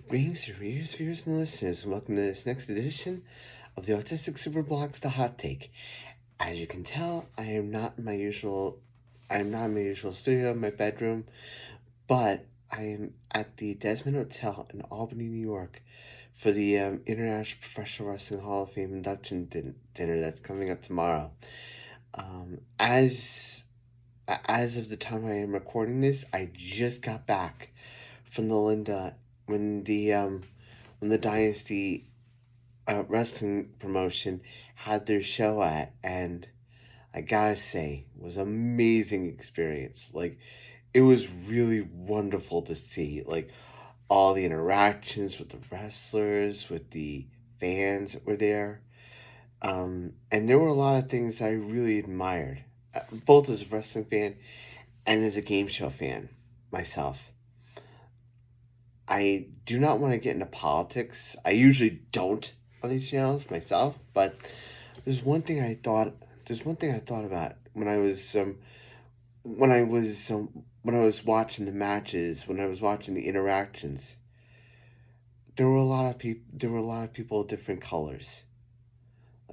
Greetings, readers, viewers, and listeners, and welcome to this next edition of the Autistic Superblog's The Hot Take. As you can tell, I am not in my usual studio in my bedroom, but I am at the Desmond Hotel in Albany, New York, for the International Professional Wrestling Hall of Fame induction dinner that's coming up tomorrow. As of the time I am recording this, I just got back from the Linda when the Dynasty wrestling promotion had their show at, and I gotta say, it was an amazing experience. Like, it was really wonderful to see, like, all the interactions with the wrestlers, with the fans that were there. And there were a lot of things I really admired, both as a wrestling fan and as a game show fan myself. I do not want to get into politics. I usually don't on these channels myself, but there's one thing I thought. There's one thing I thought about when I was watching the matches, when I was watching the interactions. There were a lot of people. There were a lot of people of different colors.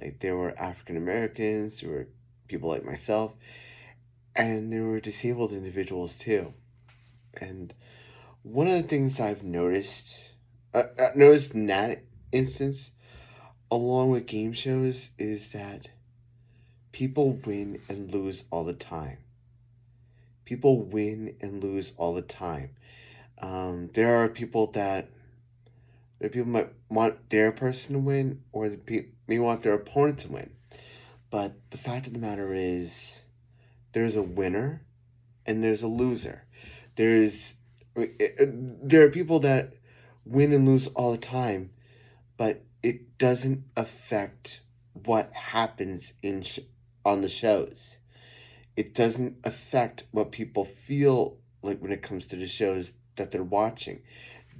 Like, there were African Americans. There were people like myself, and there were disabled individuals too. And one of the things I've noticed in that instance, along with game shows, is that people win and lose all the time. People win and lose all the time. There are people might want their person to win, or may want their opponent to win. But the fact of the matter is, there's a winner and there's a loser. There are people that win and lose all the time, but it doesn't affect what happens on the shows. It doesn't affect what people feel like when it comes to the shows that they're watching.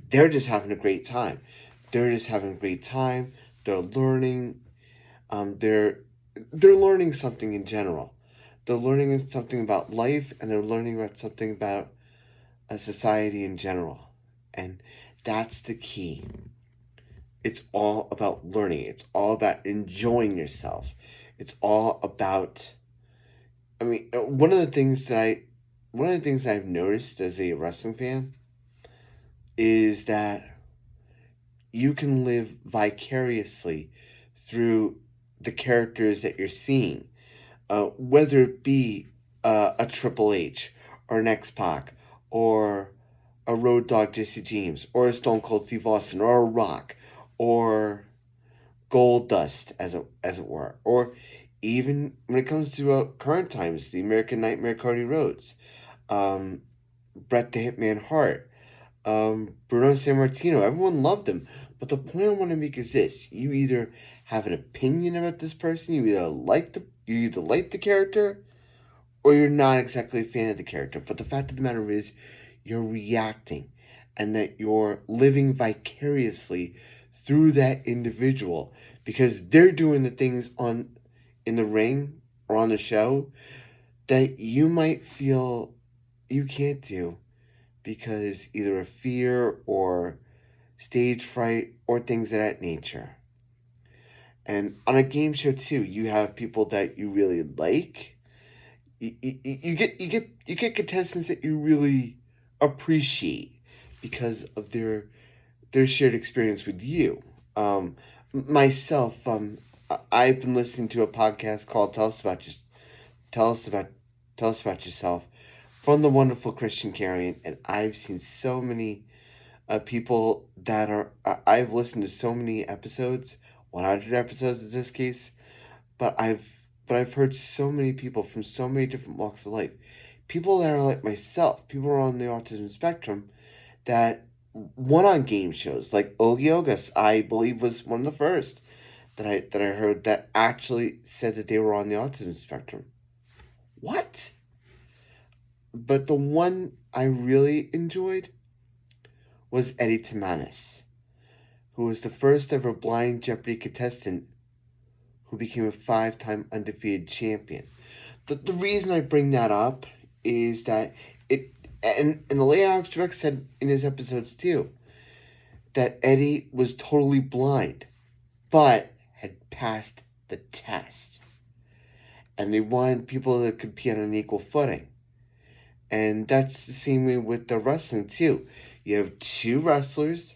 They're just having a great time. They're just having a great time. They're learning. They're learning something in general. They're learning something about life, and they're learning about something about a society in general. And that's the key. It's all about learning. It's all about enjoying yourself. It's all about, one of the things I've noticed as a wrestling fan is that you can live vicariously through the characters that you're seeing, whether it be a Triple H or an X-Pac or a Road Dogg Jesse James or a Stone Cold Steve Austin or a Rock or Goldust, as it were, or even when it comes to current times, the American Nightmare Cody Rhodes, Bret the Hitman Hart, Bruno Sammartino. Everyone loved him, but the point I want to make is this: you either have an opinion about this person, you either like the character, or you're not exactly a fan of the character. But the fact of the matter is, you're reacting, and that you're living vicariously through that individual because they're doing the things in the ring or on the show that you might feel you can't do because either of fear or stage fright or things of that nature. And on a game show too, you have people that you really like. You get contestants that you really appreciate because of their shared experience with you. Myself, I've been listening to a podcast called Tell Us About Tell Us About Yourself from the wonderful Christian Carrion, and I've seen so many people that are. I've listened to so many episodes, 100 episodes in this case, but I've heard so many people from so many different walks of life, people that are like myself, people who are on the autism spectrum, that won on game shows like Ogie Ogus, I believe, was one of the first that I heard that actually said that they were on the autism spectrum. What? But the one I really enjoyed was Eddie Timanis, who was the first ever blind Jeopardy contestant who became a 5-time undefeated champion. The reason I bring that up is that and the late Alex Trebek said in his episodes too, that Eddie was totally blind, but had passed the test. And they wanted people that could compete on an equal footing. And that's the same way with the wrestling, too. You have two wrestlers,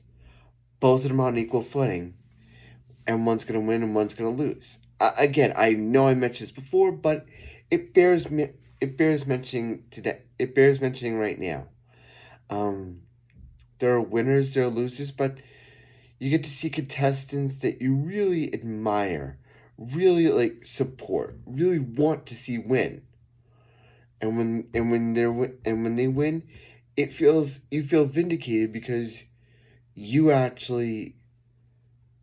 both of them on equal footing, and one's going to win and one's going to lose. Again, I know I mentioned this before, but it bears mentioning today. It bears mentioning right now. There are winners, there are losers, but you get to see contestants that you really admire, really like support, really want to see win. And when they win, you feel vindicated because you actually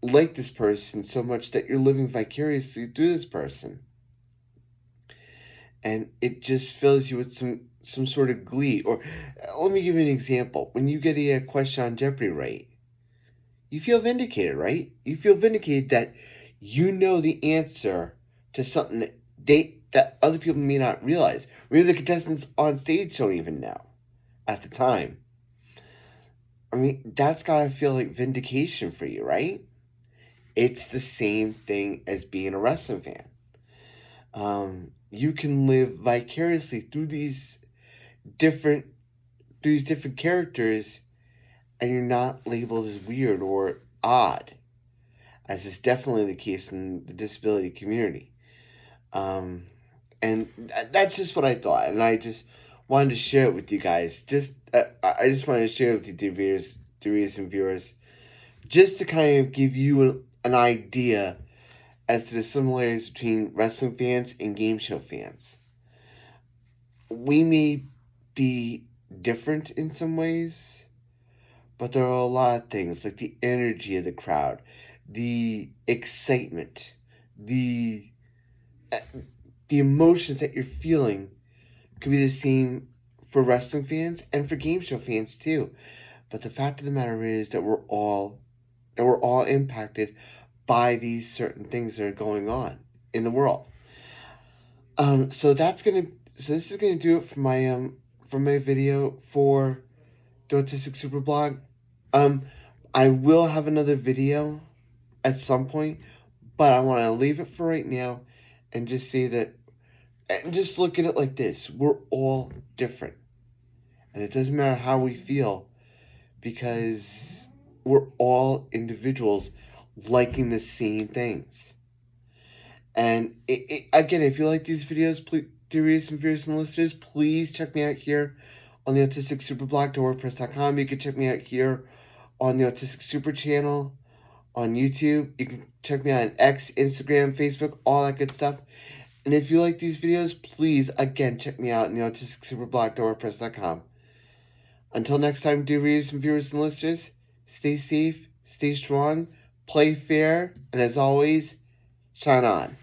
like this person so much that you're living vicariously through this person. And it just fills you with some sort of glee. Or let me give you an example. When you get a question on Jeopardy right, you feel vindicated, right? You feel vindicated that you know the answer to something that other people may not realize. Maybe the contestants on stage don't even know at the time. I mean, that's gotta feel like vindication for you, right? It's the same thing as being a wrestling fan. You can live vicariously through these different characters, and you're not labeled as weird or odd, as is definitely the case in the disability community. And that's just what I thought, and I just wanted to share it with you guys. I just wanted to share it with you, dear readers and viewers, just to kind of give you an idea as to the similarities between wrestling fans and game show fans. We may be different in some ways, but there are a lot of things like the energy of the crowd, the excitement, the emotions that you're feeling could be the same for wrestling fans and for game show fans too. But the fact of the matter is that we're all impacted by these certain things that are going on in the world. So this is gonna do it for my video for the Autistic Super Blog. I will have another video at some point, but I want to leave it for right now and just say that, and just look at it like this: we're all different, and it doesn't matter how we feel, because we're all individuals liking the same things. And again, if you like these videos, please, dear readers and viewers and listeners, please check me out here on the Autistic Superblog.wordpress.com. You can check me out here on the Autistic Super channel on YouTube. You can check me out on X, Instagram, Facebook, all that good stuff. And if you like these videos, please, again, check me out on the Autistic Superblog.wordpress.com. Until next time, dear readers and viewers and listeners, stay safe, stay strong, play fair, and as always, shine on.